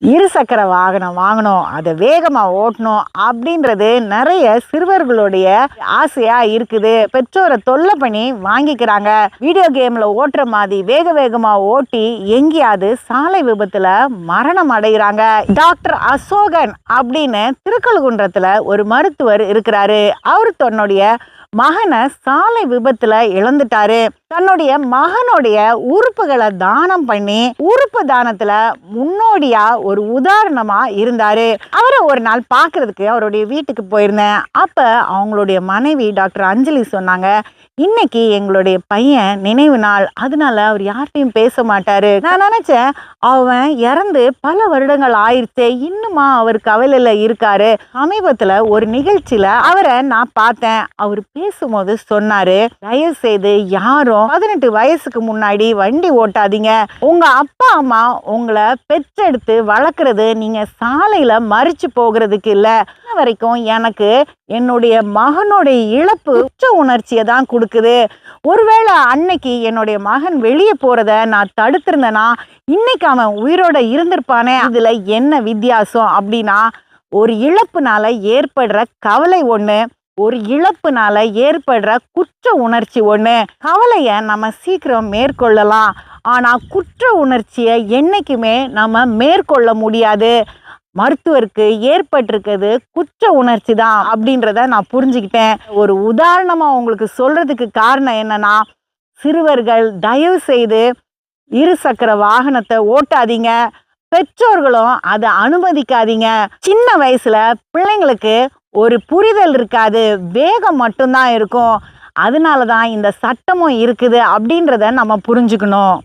இருசக்கர வாகனம் வாங்கணும், அதை வேகமா ஓட்டணும் அப்படின்றது நிறைய சிறுவர்களுடைய ஆசையா இருக்குது. பெற்றோரை தொல்லை பண்ணி வாங்கிக்கிறாங்க. வீடியோ கேம்ல ஓட்டுற மாதிரி வேக வேகமா ஓட்டி எங்கேயாவது சாலை விபத்துல மரணம் அடைகிறாங்க. டாக்டர் அசோகன் அப்படின்னு திருக்கழுகுன்றத்துல ஒரு மருத்துவர் இருக்கிறாரு. அவர் தன்னுடைய மகனை சாலை விபத்துல இழந்துட்டாரு. தன்னுடைய மகனுடைய உறுப்புகளை தானம் பண்ணி உறுப்பு தானத்துல முன்னோடியா ஒரு உதாரணமா இருந்தாரு. அவரை ஒரு நாள் பாக்குறதுக்கு அவருடைய வீட்டுக்கு போயிருந்தேன். அப்ப அவங்களுடைய மனைவி டாக்டர் அஞ்சலி சொன்னாங்க, இன்னைக்கு எங்களுடைய பையன் நினைவு நாள், அதனால அவர் யார்கிட்டையும் பேச மாட்டாரு. நான் நினைச்சேன், அவன் இறந்து பல வருடங்கள் ஆயிடுச்சு, இன்னுமா அவர் கவலையில இருக்காரு. சமீபத்துல ஒரு நிகழ்ச்சியில அவரை நான் பார்த்தேன். அவர் பேசும்போது சொன்னாரு, தயவு செய்து யாரும் 18 வயசுக்கு முன்னாடி வண்டி ஓட்டாதீங்க. உங்க அப்பா அம்மா உங்களை பெற்றெடுத்து வளர்க்கறது நீங்க சாலையில மறிச்சு போகிறதுக்கு இல்ல. வரைக்கும் எனக்கு என்னுடைய மகனுடைய இழப்பு உச்ச உணர்ச்சியை தான் கொடுக்குது. ஒருவேளை அன்னைக்கு என்னுடைய மகன் வெளியே போறத நான் தடுத்திருந்தேன்னா இன்னைக்கு அவன் உயிரோட இருந்திருப்பானே. இதுல என்ன வித்தியாசம் அப்படின்னா, ஒரு இழப்புனால ஏற்படுற கவலை ஒண்ணு, ஒரு இழப்புனால ஏற்படுற குற்ற உணர்ச்சி ஒண்ணு. கவலைய நம்ம சீக்கிரம் மேற்கொள்ளலாம், ஆனா குற்ற உணர்ச்சியை என்னைக்குமே நம்ம மேற்கொள்ள முடியாது. மருத்துவருக்கு ஏற்பட்டிருக்கிறது குற்ற உணர்ச்சி தான் அப்படின்றத நான் புரிஞ்சுக்கிட்டேன். ஒரு உதாரணமா உங்களுக்கு சொல்றதுக்கு காரணம் என்னன்னா, சிறுவர்கள் தயவு செய்து இருசக்கர வாகனத்தை ஓட்டாதீங்க. பெற்றோர்களும் அதை அனுமதிக்காதீங்க. சின்ன வயசுல பிள்ளைங்களுக்கு ஒரு புரிதல் இருக்காது, வேகம் மட்டும்தான் இருக்கும். அதனாலதான் இந்த சட்டமும் இருக்குது அப்படின்றத நம்ம புரிஞ்சுக்கணும்.